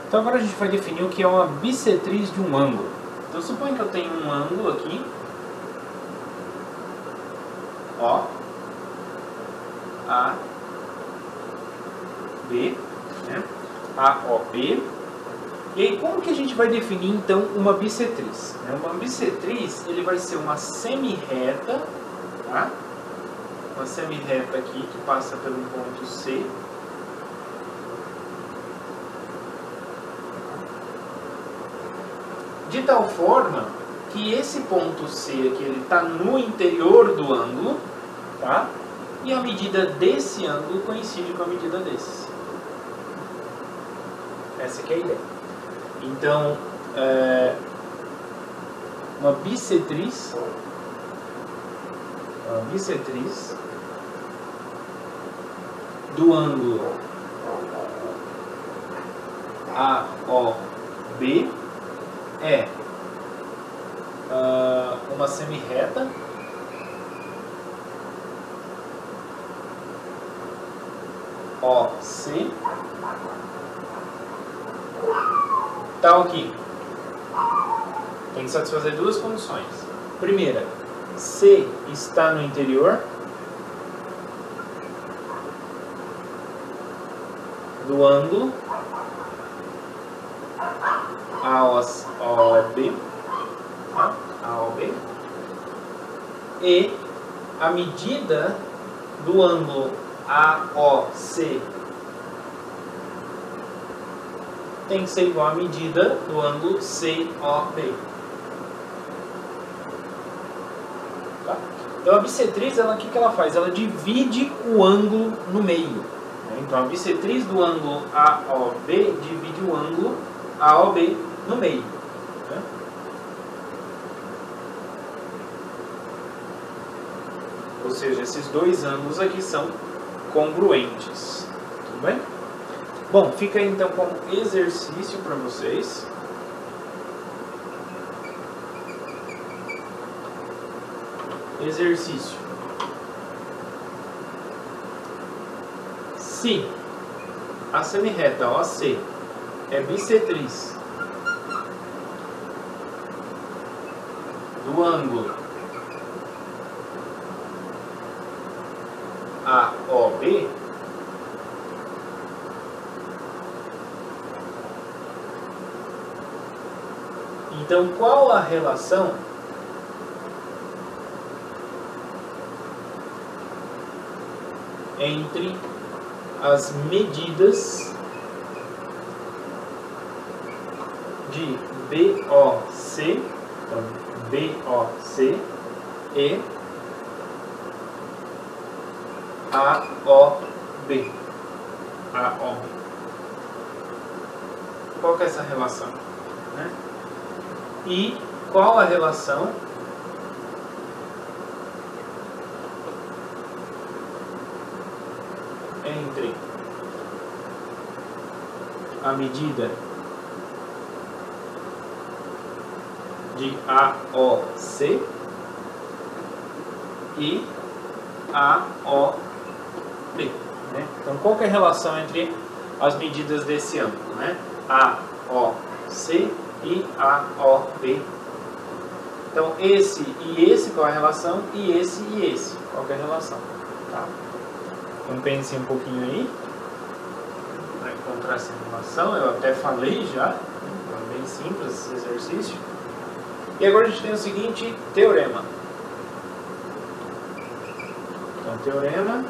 Então agora a gente vai definir o que é uma bissetriz de um ângulo. Então suponha que eu tenho um ângulo aqui, ó, A, B, né? AOB. E aí como que a gente vai definir então uma bissetriz? Uma bissetriz, ele vai ser uma semirreta, tá? Uma semirreta aqui que passa pelo ponto C. De tal forma que esse ponto C aqui, ele está no interior do ângulo, tá? E a medida desse ângulo coincide com a medida desse. Essa aqui é a ideia. Então, uma bissetriz do ângulo AOB é uma semirreta OC tal que tem que satisfazer duas condições. Primeira, C está no interior do ângulo AOB, tá? AOB, e a medida do ângulo AOC tem que ser igual à medida do ângulo COB. Tá? Então a bissetriz, o que ela faz? Ela divide o ângulo no meio. Então a bissetriz do ângulo AOB divide o ângulo AOB no meio. Né? Ou seja, esses dois ângulos aqui são congruentes. Tudo bem? Bom, fica aí então como exercício para vocês. Exercício. Se a semirreta OC é bissetriz do ângulo AOB, então qual a relação entre as medidas de BOC, então BOC e AOB. Qual que é essa relação? Né? E qual a relação entre a medida de AOC e AOB? Né? Então, qual que é a relação entre as medidas desse ângulo? Né? AOC e AOB. Então, esse e esse, qual é a relação? E esse, qual que é a relação? Tá? Então, pensem um pouquinho aí para encontrar essa relação. Eu até falei já, é bem simples esse exercício. E agora a gente tem o seguinte teorema. Então, teorema: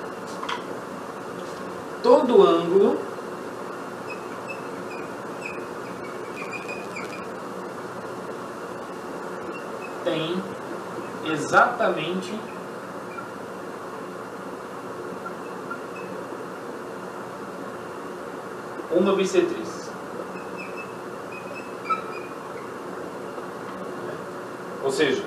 todo ângulo tem exatamente uma bissetriz. Ou seja,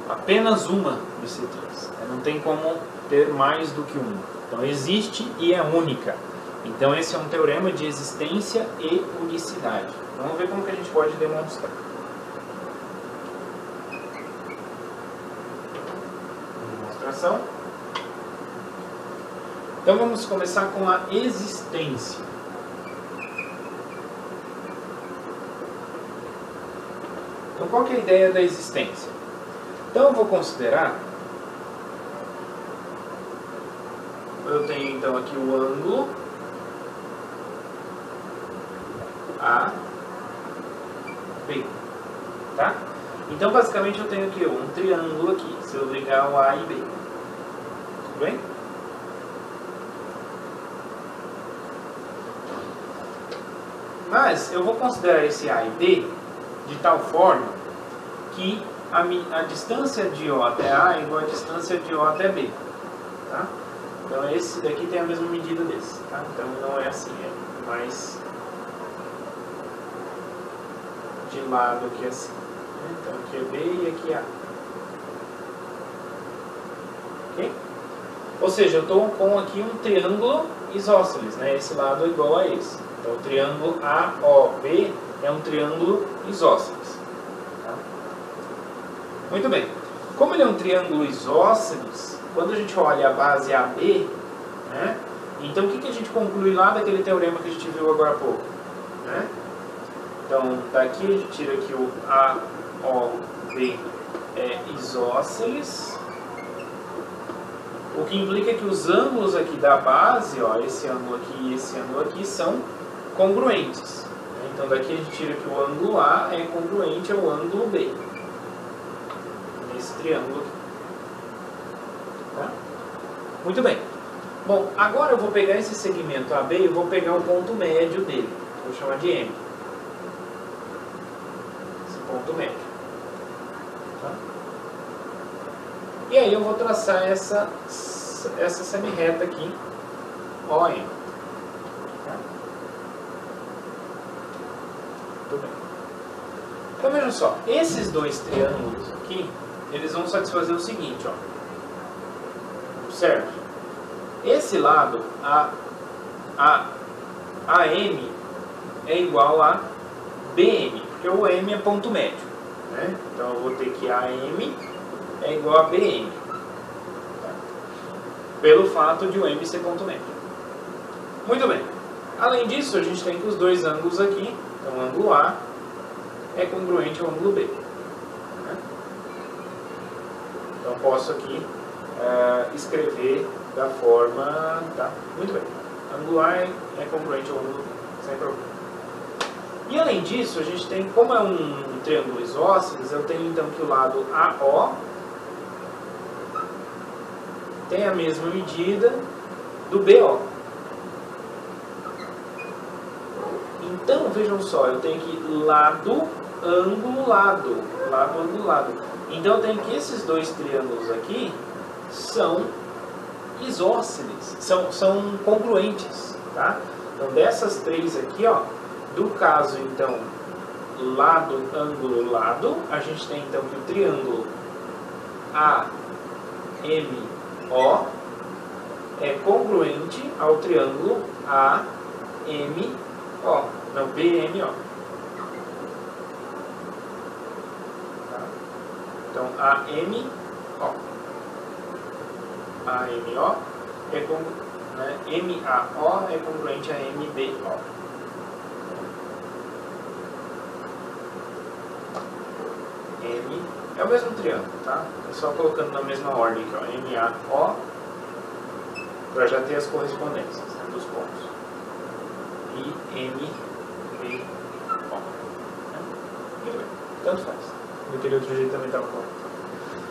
apenas uma bissetriz. Não tem como ter mais do que uma. Então existe e é única. Então esse é um teorema de existência e unicidade. Vamos ver como que a gente pode demonstrar. Demonstração. Então vamos começar com a existência. Então, qual que é a ideia da existência? Então, eu vou considerar, eu tenho então aqui o ângulo A, B, tá? Então, basicamente, eu tenho aqui um triângulo aqui, se eu ligar o A e B, tudo bem? Mas eu vou considerar esse A e B de tal forma que a distância de O até A é igual à distância de O até B, tá? Então esse daqui tem a mesma medida desse, tá? Então não é assim, é mais de lado aqui assim. Então aqui é B e aqui é A. Ok? Ou seja, eu estou com aqui um triângulo isósceles, né? Esse lado é igual a esse. Então o triângulo AOB é um triângulo isósceles. Tá? Muito bem. Como ele é um triângulo isósceles, quando a gente olha a base AB, né? Então o que a gente conclui lá daquele teorema que a gente viu agora há pouco? Né? Então daqui a gente tira que o AOB é isósceles, o que implica que os ângulos aqui da base, ó, esse ângulo aqui e esse ângulo aqui, são congruentes. Então daqui a gente tira que o ângulo A é congruente ao ângulo B, nesse triângulo aqui. Tá? Muito bem. Bom, agora eu vou pegar esse segmento AB e vou pegar o ponto médio dele. Vou chamar de M. Esse ponto médio. Tá? E aí eu vou traçar essa semirreta aqui, OM. Tá? Tudo bem. Então veja só, esses dois triângulos aqui, eles vão satisfazer o seguinte, ó. Certo? Esse lado, AM é igual a BM, porque o M é ponto médio, né? Então eu vou ter que AM é igual a BM, tá? Pelo fato de o M ser ponto médio. Muito bem. Além disso, a gente tem que os dois ângulos aqui, então o ângulo A é congruente ao ângulo B, né? Então posso aqui escrever da forma, tá? Muito bem. Ângulo A é congruente ao ângulo B, sem problema. E além disso, a gente tem, como é um triângulo isósceles, eu tenho então que o lado AO tem a mesma medida do BO. Então, vejam só, eu tenho que lado, ângulo, lado, lado, ângulo, lado. Então eu tenho que esses dois triângulos aqui são isósceles, são congruentes, tá? Então dessas três aqui, ó, do caso então lado, ângulo, lado, a gente tem então que o triângulo AMO é congruente ao triângulo AMO, não, BMO. Tá? Então AMO é MAO é congruente a MBO. M é o mesmo triângulo, tá? É só colocando na mesma ordem aqui, ó, MAO, para já ter as correspondências, né, dos pontos. E MBO. Né? Muito bem, tanto faz. Daquele outro jeito também estava correto.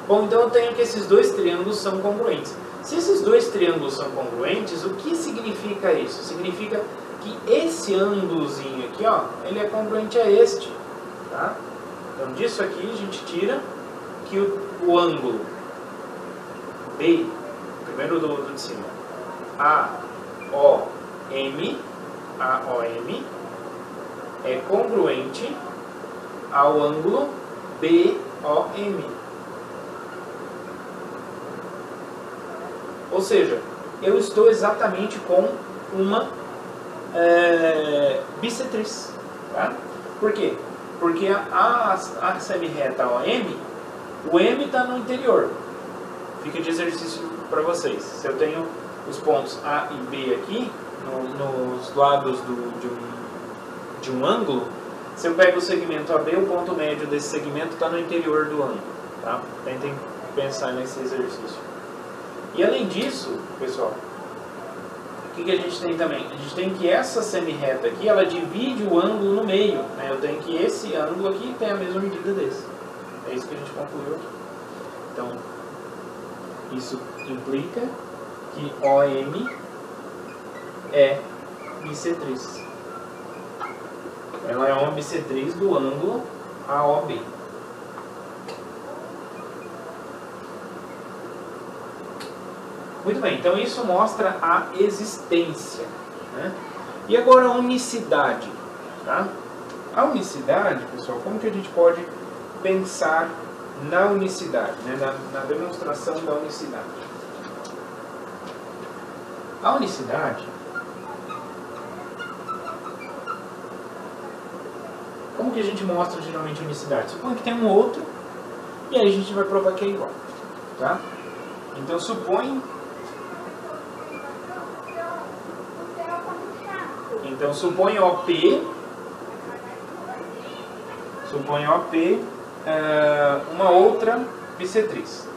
Bom, então eu tenho que esses dois triângulos são congruentes. Se esses dois triângulos são congruentes, o que significa isso? Significa que esse ângulozinho aqui, ó, ele é congruente a este, tá? Então disso aqui a gente tira que o ângulo B, primeiro do de cima, AOM é congruente ao ângulo BOM. Ou seja, eu estou exatamente com uma bissetriz. Tá? Por quê? Porque a semirreta OM, o M está no interior. Fica de exercício para vocês. Se eu tenho os pontos A e B aqui, nos lados de um ângulo, Se eu pego o segmento AB, o ponto médio desse segmento está no interior do ângulo. Tá? Tentem pensar nesse exercício. E além disso, pessoal, o que a gente tem também? A gente tem que essa semi-reta aqui, ela divide o ângulo no meio. Né? Eu tenho que esse ângulo aqui tem a mesma medida desse. É isso que a gente concluiu aqui. Então, isso implica que OM é bissetriz. Ela é uma bissetriz do ângulo AOB. Muito bem, então isso mostra a existência. Né? E agora a unicidade. Tá? A unicidade, pessoal, como que a gente pode pensar na unicidade, né? na demonstração da unicidade? A unicidade, como que a gente mostra geralmente a unicidade? Suponha que tem um outro, e aí a gente vai provar que é igual. Tá? Então suponha OP, uma outra bissetriz.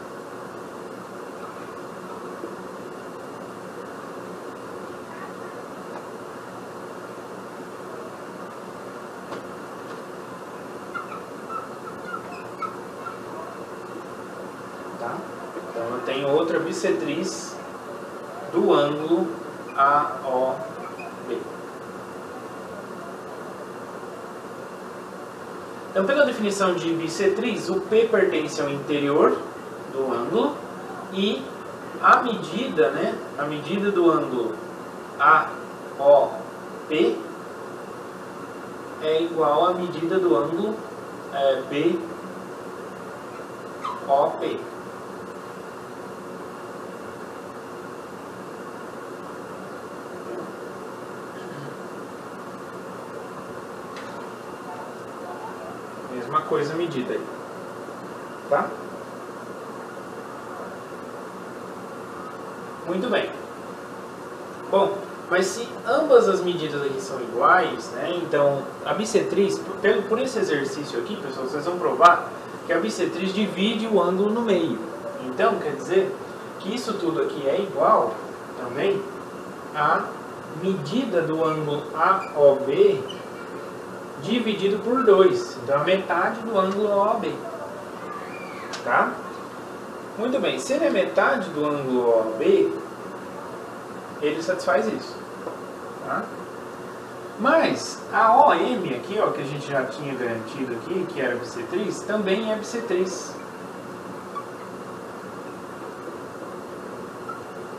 Tá? Então eu tenho outra bissetriz do ângulo AOB. Então, pela definição de bissetriz, o P pertence ao interior do ângulo e a medida, né, a medida do ângulo AOP é igual à medida do ângulo BOP. Mesma coisa medida aí, tá? Muito bem. Bom, mas se ambas as medidas aqui são iguais, né? Então a bissetriz, por esse exercício aqui, pessoal, vocês vão provar que a bissetriz divide o ângulo no meio. Então quer dizer que isso tudo aqui é igual também à medida do ângulo AOB dividido por 2, então a metade do ângulo OAB. Tá? Muito bem, se ele é metade do ângulo OAB, ele satisfaz isso. Tá? Mas a OM aqui, ó, que a gente já tinha garantido aqui, que era bissetriz, também é bissetriz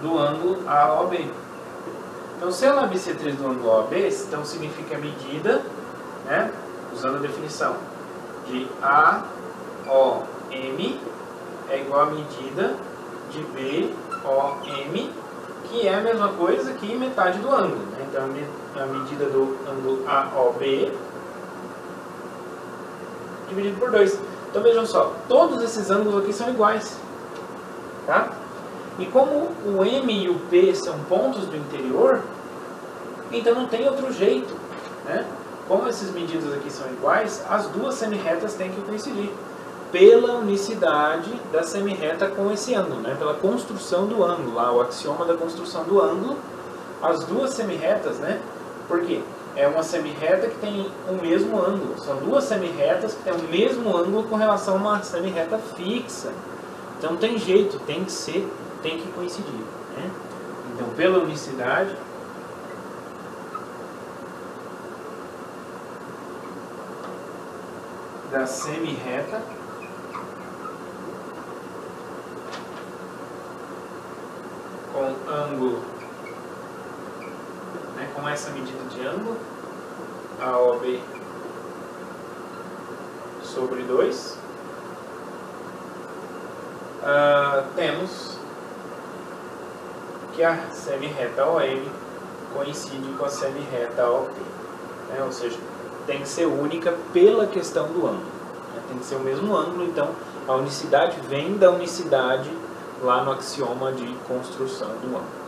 do ângulo AOB. Então, se ela é bissetriz do ângulo OAB, então significa a medida, né, usando a definição de AOM é igual a medida de BOM, que é a mesma coisa que metade do ângulo. Né? Então, a medida do ângulo AOB dividido por 2. Então, vejam só, todos esses ângulos aqui são iguais. Tá? E como o M e o P são pontos do interior, então não tem outro jeito, né? Como essas medidas aqui são iguais, as duas semirretas têm que coincidir pela unicidade da semirreta com esse ângulo, né? Pela construção do ângulo, lá, o axioma da construção do ângulo, as duas semirretas, né? Por quê? É uma semirreta que tem o mesmo ângulo, são duas semirretas que têm o mesmo ângulo com relação a uma semirreta fixa. Então tem jeito, tem que coincidir, né? Então, pela unicidade da semirreta com ângulo, né, com essa medida de ângulo, AOB sobre 2, temos que a semirreta OM coincide com a semirreta OP, né? Ou seja, tem que ser única pela questão do ângulo, né? Tem que ser o mesmo ângulo, então a unicidade vem da unicidade lá no axioma de construção do ângulo.